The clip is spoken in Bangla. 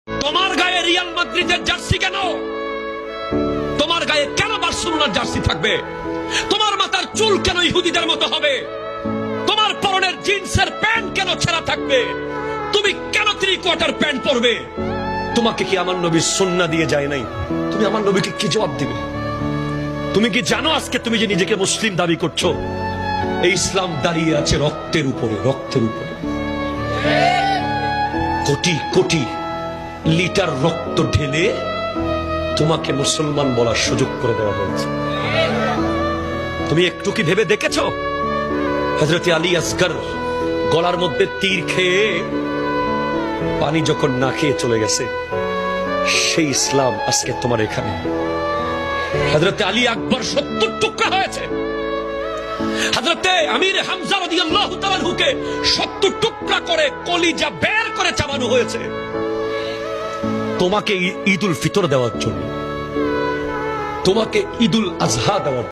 তোমার গায়ে রিয়াল মাদ্রিদের জার্সি কেন? তোমার গায়ে কেন বার্সেলোনার জার্সি থাকবে? তোমার মাথার চুল কেন ইহুদিদের মতো হবে? তোমার পরনের জিন্সের প্যান্ট কেন ছেঁড়া থাকবে? তুমি কেন 3/4 প্যান্ট পরবে? তোমাকে কি আমার নবী সুন্নাহ দিয়ে যায় নাই? তুমি আমার নবীকে কি জবাব দিবে? তুমি কি জানো আজকে তুমি যে নিজেকে মুসলিম দাবি করছো, এই ইসলাম দাঁড়িয়ে আছে রক্তের উপরে, রক্তের উপরে। কোটি কোটি লিটার রক্ত ঢেলে তোমাকে মুসলমান বলার সুযোগ করে দেওয়া হয়েছে। তুমি একটু কি ভেবে দেখেছো? হযরত আলী আসগর গলার মধ্যে তীর খেয়ে পানি যখন না খেয়ে চলে গেছে, সেই ইসলাম আজকে তোমার এখানে। হযরত আলী আকবর 70 টুকরা হয়েছে। হযরত আমির হামজা রাদিয়াল্লাহু তাআলা আনহুকে 70 টুকরা করে কলিজা বের করে চাবানো হয়েছে তোমাকে ঈদুল ফিতর দেওয়ার জন্য, তোমাকে ঈদুল আজহা দেওয়ার